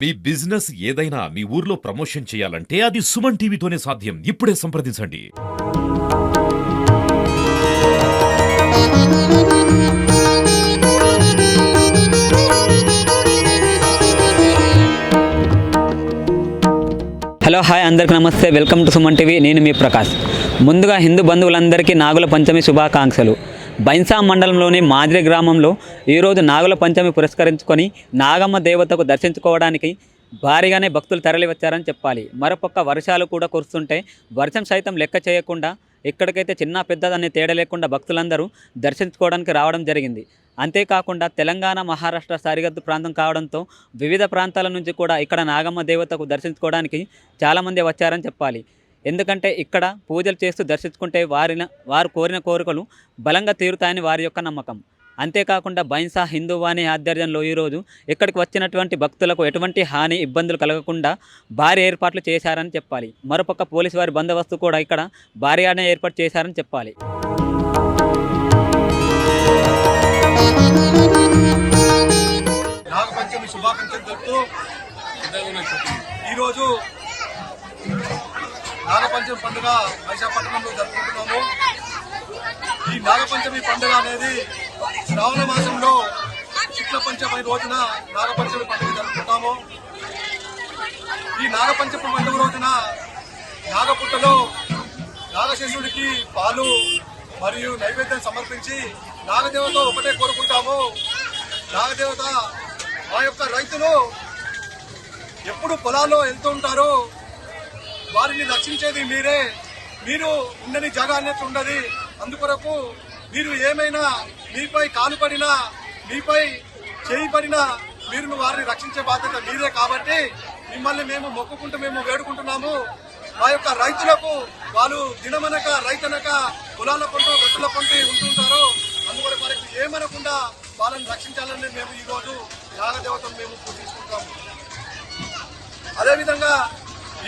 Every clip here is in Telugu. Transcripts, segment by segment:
మీ బిజినెస్ ఏదైనా మీ ఊర్లో ప్రమోషన్ చేయాలంటే అది సుమన్ టీవీతోనే సాధ్యం. ఇప్పుడే సంప్రదించండి. హలో హాయ్ అందరికీ నమస్తే. Welcome to Suman TV. నేను మీ ప్రకాష్. ముందుగా హిందూ బంధువులందరికీ నాగుల పంచమి శుభాకాంక్షలు. బైన్సా మండలంలోని మాదిరి గ్రామంలో ఈరోజు నాగుల పంచమి పురస్కరించుకొని నాగమ్మ దేవతకు దర్శించుకోవడానికి భారీగానే భక్తులు తరలి వచ్చారని చెప్పాలి. మరోపక్క వర్షాలు కూడా కురుస్తుంటే వర్షం సైతం లెక్క చేయకుండా ఎక్కడికైతే చిన్న పెద్దదనే తేడా లేకుండా భక్తులందరూ దర్శించుకోవడానికి రావడం జరిగింది. అంతేకాకుండా తెలంగాణ మహారాష్ట్ర సరిహద్దు ప్రాంతం కావడంతో వివిధ ప్రాంతాల నుంచి కూడా ఇక్కడ నాగమ్మ దేవతకు దర్శించుకోవడానికి చాలామంది వచ్చారని చెప్పాలి. ఎందుకంటే ఇక్కడ పూజలు చేస్తూ దర్శించుకుంటే వారు కోరిన కోరికలు బలంగా తీరుతాయని వారి యొక్క నమ్మకం. అంతేకాకుండా బైన్సా హిందూవాణి ఆధ్వర్యంలో ఈరోజు ఇక్కడికి వచ్చినటువంటి భక్తులకు ఎటువంటి హాని ఇబ్బందులు కలగకుండా భారీ ఏర్పాట్లు చేశారని చెప్పాలి. మరోపక్క పోలీసు వారి బందోబస్తు కూడా ఇక్కడ భారీగానే ఏర్పాటు చేశారని చెప్పాలి. నాగపంచమి శుభాకాంక్షలు తెలుపుతూ ఈరోజు నాగపంచమి పండుగ వైశాఖపట్నంలో జరుపుకుంటున్నాము. ఈ నాగపంచమి పండుగ అనేది శ్రావణ మాసంలో శుక్ల పంచమి రోజున నాగపంచమి పండుగ జరుపుకుంటాము. ఈ నాగపంచమి పండుగ రోజున నాగపుట్టలో నాగశేషుడికి పాలు మరియు నైవేద్యం సమర్పించి నాగదేవత ఒకటే కోరుకుంటాము. నాగదేవత మా యొక్క రైతులు ఎప్పుడు పొలాల్లో వెళ్తూ ఉంటారో వారిని రక్షించేది మీరే. మీరు ఉండని జాగా అనేది ఉండదు. అందుకొరకు మీరు ఏమైనా మీపై కాలు పడినా మీపై చేయి పడినా మీరు వారిని రక్షించే బాధ్యత మీరే. కాబట్టి మిమ్మల్ని మేము మొక్కుకుంటూ మేము వేడుకుంటున్నాము. మా యొక్క రైతులకు వాళ్ళు దినమనక రైతనక పొలాల పంట గట్టుల పంట ఉంటుంటారో అందుకొరకు వారికి ఏమనకుండా వాళ్ళని రక్షించాలని మేము ఈరోజు నాగదేవతను మేము పూజించుకుంటాము. అదేవిధంగా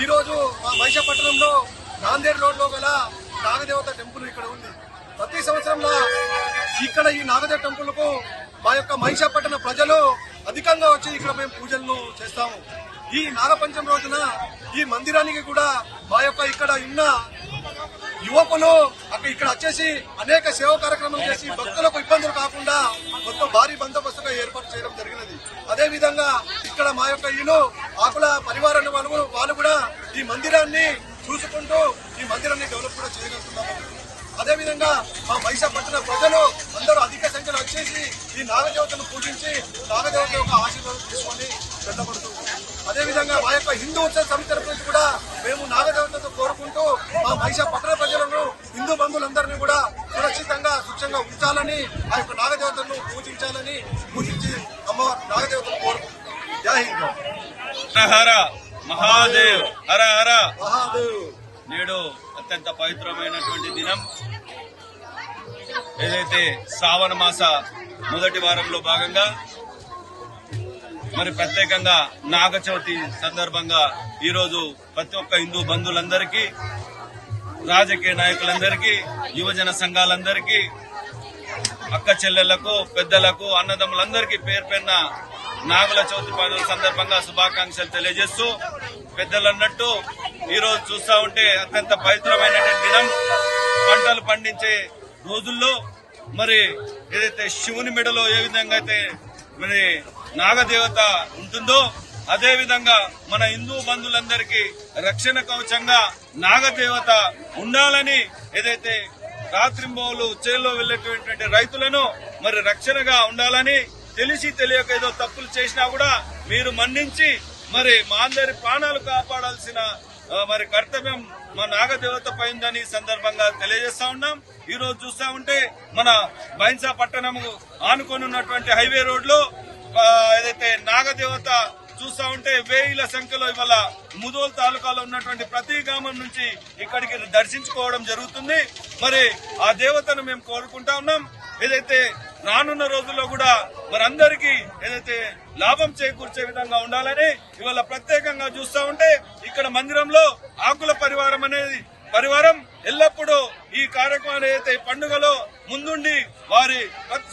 ఈరోజు మా మైషపట్నంలో నాందేడ్ రోడ్లో గల నాగదేవత టెంపుల్ ఇక్కడ ఉంది. ప్రతి సంవత్సరంలో ఇక్కడ ఈ నాగదేవ టెంపుల్కు మా యొక్క మైషపట్న ప్రజలు అధికంగా వచ్చి ఇక్కడ మేము పూజలను చేస్తాము. ఈ నాగపంచమి రోజున ఈ మందిరానికి కూడా మా యొక్క ఇక్కడ ఉన్న యువకులు ఇక్కడ వచ్చేసి అనేక సేవా కార్యక్రమాలు చేసి భక్తులకు ఇబ్బందులు కాకుండా మొత్తం భారీ బందోబస్తుగా ఏర్పాటు చేయడం జరిగినది. అదేవిధంగా ఇక్కడ మా యొక్క ఈలు ఆకుల పరివారాన్ని వాళ్ళు కూడా ఈ మందిరాన్ని చూసుకుంటూ ఈ మందిరాన్ని డెవలప్ కూడా చేయగలుగుతున్నాము. అదేవిధంగా మా మైషపట్న ప్రజలు అందరూ అధిక సంఖ్యలో వచ్చేసి ఈ నాగదేవతను పూజించి నాగదేవత యొక్క ఆశీర్వాదం తీసుకొని వెళ్ళబడుతూ అదేవిధంగా మా యొక్క హిందూ ఉత్సవ సమితి తరఫు నుంచి కూడా మేము నాగదేవతతో కోరుకుంటూ మా మైషపట్న ప్రజలను హిందూ బంధువులందరినీ కూడా సురక్షితంగా సుక్షంగా ఉంచాలని ఆ యొక్క నాగదేవతను పూజించి అమ్మవారు నాగదేవతను కోరుకుంటున్నాం. జై హింద్. హర మహాదేవ్. హర హర మహాదేవ్. నేడు అత్యంత పవిత్రమైనటువంటి దినం. ఏదైతే శ్రావణ మాస మొదటి వారంలో భాగంగా మరి ప్రత్యేకంగా నాగ చవితి సందర్భంగా ఈరోజు ప్రతి ఒక్క హిందూ బంధువులందరికీ, రాజకీయ నాయకులందరికీ, యువజన సంఘాలందరికీ, అక్క చెల్లెళ్లకు, పెద్దలకు, అన్నదమ్ములందరికీ పేరు పేరున నాగుల చవితి పండుగ సందర్భంగా శుభాకాంక్షలు తెలియజేస్తూ, పెద్దలన్నట్టు ఈరోజు చూస్తా ఉంటే అత్యంత పవిత్రమైనటువంటి దినం. పంటలు పండించే రోజుల్లో మరి ఏదైతే శివుని మెడలో ఏ విధంగా అయితే మరి నాగదేవత ఉంటుందో అదే విధంగా మన హిందూ బంధువులందరికీ రక్షణ కవచంగా నాగదేవత ఉండాలని, ఏదైతే రాత్రింబోలు చేల్లో వెళ్లేటువంటి రైతులను మరి రక్షణగా ఉండాలని, తెలిసి తెలియక ఏదో తప్పులు చేసినా కూడా మీరు మన్నించి మరి మా అందరి ప్రాణాలు కాపాడాల్సిన మరి కర్తవ్యం మా నాగదేవత పైందని సందర్భంగా తెలియజేస్తా ఉన్నాం. ఈ రోజు చూస్తా ఉంటే మన బైన్సా పట్టణము ఆనుకొని ఉన్నటువంటి హైవే రోడ్ లో ఏదైతే నాగదేవత చూస్తా ఉంటే వేల సంఖ్యలో ఇవాళ ముదోల్ తాలూకాలో ఉన్నటువంటి ప్రతి గ్రామం నుంచి ఇక్కడికి దర్శించుకోవడం జరుగుతుంది. మరి ఆ దేవతను మేము కోరుకుంటా ఉన్నాం. ఏదైతే రానున్న రోజుల్లో కూడా మరందరికీ ఏదైతే లాభం చేకూర్చే విధంగా ఉండాలని ఇవాళ ప్రత్యేకంగా చూస్తా ఉంటే ఇక్కడ మందిరంలో ఆకుల పరివారం ఎల్లప్పుడూ ఈ కార్యక్రమం ఏదైతే పండుగలో ముందుండి వారి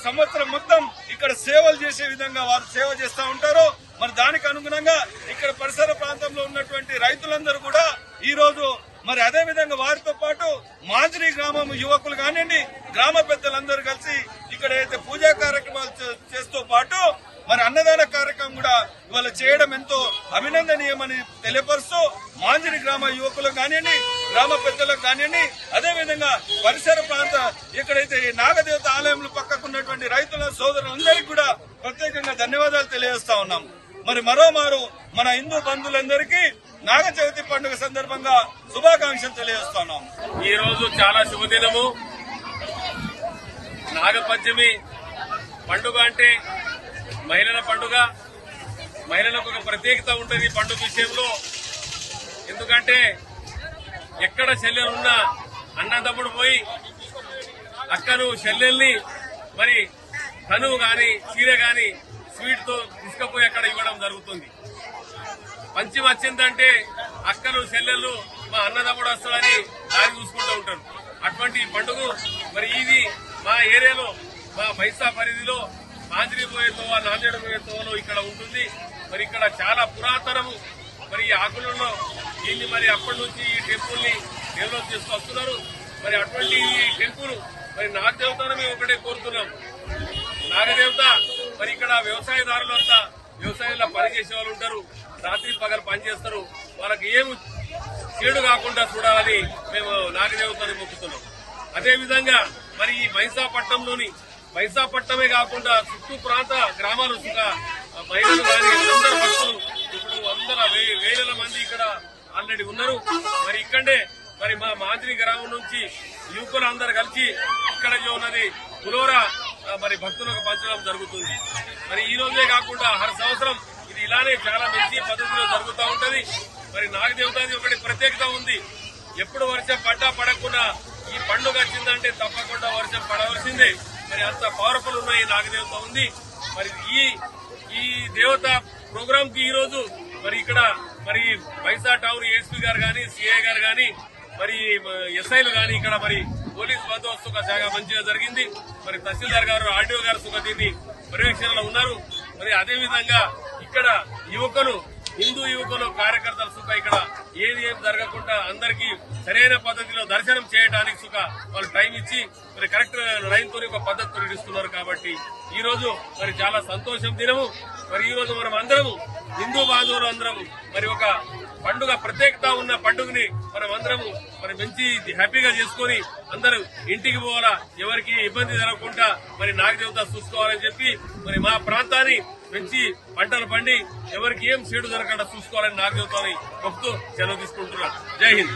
సంవత్సరం మొత్తం ఇక్కడ సేవలు చేసే విధంగా వారు సేవ చేస్తూ ఉంటారో మరి దానికి అనుగుణంగా ఇక్కడ పరిసర ప్రాంతంలో ఉన్నటువంటి రైతులందరూ కూడా ఈ రోజు మరి అదే విధంగా వారితో పాటు మాంజరి గ్రామం యువకులు కానివ్వండి, గ్రామ పెద్దలందరూ కలిసి ఇక్కడ అయితే పూజా కార్యక్రమాలు చేస్తూ పాటు మరి అన్నదాన కార్యక్రమం కూడా ఇవాళ చేయడం ఎంతో అభినందనీయమని తెలియపరుస్తూ మాంజరి గ్రామ యువకులకు కానివ్వండి, గ్రామ పెద్దలకు కానివ్వండి, అదేవిధంగా పరిసర ప్రాంత ఎక్కడైతే నాగదేవత ఆలయంలో పక్కకున్నటువంటి రైతుల సోదరులందరికీ కూడా ప్రత్యేకంగా ధన్యవాదాలు తెలియజేస్తా ఉన్నాం. మరి మరోమారు మన హిందూ బంధువులందరికీ నాగ చవితి పండుగ సందర్భంగా శుభాకాంక్షలు తెలియజేస్తున్నాం. ఈ రోజు చాలా శుభదినము. నాగపంచమి పండుగ అంటే మహిళల పండుగ. మహిళలకు ఒక ప్రత్యేకత ఉంటుంది పండుగ విషయంలో. ఎందుకంటే ఎక్కడ చెల్లెలున్నా అన్నదమ్ముడు పోయి అక్కను చెల్లెల్ని మరి తనువు గాని చీర గాని స్వీట్ తో తీసుకుపోయి అక్కడ ఇవ్వడం జరుగుతుంది. పంచమి వచ్చిందంటే అక్కలు చెల్లెళ్ళు మా అన్నదమ్ముడు వస్తాడని దారి చూసుకుంటూ ఉంటారు. అటువంటి పండుగ మరి ఇది మా ఏరియాలో మా బైసా పరిధిలో మాంజరి పోయే తోవ, నాందేడు పోయే తోవలో ఇక్కడ ఉంటుంది. మరి ఇక్కడ చాలా పురాతనము. మరి ఈ ఆకులలో దీన్ని మరి అప్పటి నుంచి ఈ టెంపుల్ ని డెవలప్ చేస్తూ వస్తున్నారు. మరి అటువంటి ఈ టెంపుల్ మరి నాగదేవతను మేము ఒకటే కోరుతున్నాం. నాగదేవత మరి ఇక్కడ వ్యవసాయదారులంతా వ్యవసాయంలో పనిచేసే వాళ్ళు ఉంటారు, రాత్రి పగలు పనిచేస్తారు. వాళ్ళకి ఏమి చెడు కాకుండా చూడాలని మేము నాగదేవతని మొక్కుతున్నాం. అదేవిధంగా మరి ఈ మైసాపట్నంలోని మైసాపట్నమే కాకుండా చుట్టూ ప్రాంత గ్రామాలు మహిళలు కానీ అందరు భక్తులు ఇప్పుడు వేల మంది ఇక్కడ ఆల్రెడీ ఉన్నారు. మరి ఇక్కడే మరి మా మాంజరి గ్రామం నుంచి యువకులు అందరు కలిసి ఇక్కడ ఉన్నది పులోరా మరి భక్తులకు పంచడం జరుగుతుంది. మరి ఈ రోజే కాకుండా హర సంవత్సరం ఇది ఇలానే చాలా మంచి పద్ధతిలో జరుగుతూ ఉంటది. మరి నాగదేవతాది ఒకటి ప్రత్యేకత ఉంది. ఎప్పుడు వర్షం పడ్డా పడకుండా ఈ పండుగ వచ్చిందంటే తప్పకుండా వర్షం పడవలసిందే. మరి అంత పవర్ఫుల్ ఉన్న ఈ నాగదేవత ఉంది. మరి ఈ దేవత ప్రోగ్రామ్ కి ఈ రోజు మరి ఇక్కడ మరి బైసా టౌన్ ఏఎస్పీ గారు గాని, సిఐ గారు గాని, మరి ఎస్ఐలు గాని ఇక్కడ మరి పోలీస్ బందోబస్తు చాలా మంచిగా జరిగింది. మరి తహసీల్దార్ గారు, ఆర్డీఓ గారు సుఖ దీన్ని పర్యవేక్షణలో ఉన్నారు. మరి అదేవిధంగా ఇక్కడ యువకులు, హిందూ యువకులు, కార్యకర్తలు సుఖ ఇక్కడ ఏది ఏం జరగకుండా అందరికీ సరైన పద్ధతిలో దర్శనం చేయడానికి సుఖ వాళ్ళు టైం ఇచ్చి మరి కరెక్ట్ లైన్ తో ఒక పద్ధతితో ఇస్తున్నారు. కాబట్టి ఈ రోజు మరి చాలా సంతోషం దినము. మరి ఈ రోజు మనం అందరము హిందూ బాంధవులు అందరము మరి ఒక పండుగ ప్రత్యేకత ఉన్న పండుగని మనం అందరము మరి మంచి హ్యాపీగా చేసుకుని అందరూ ఇంటికి పోవాలా, ఎవరికి ఇబ్బంది జరగకుండా మరి నాగదేవత చూసుకోవాలని చెప్పి మరి మా ప్రాంతాన్ని మంచి పంటలు పండి ఎవరికి ఏం చెడు జరగకుండా చూసుకోవాలని నాగదేవతని మొక్కుతూ సెలవు తీసుకుంటున్నాను. జై హింద్.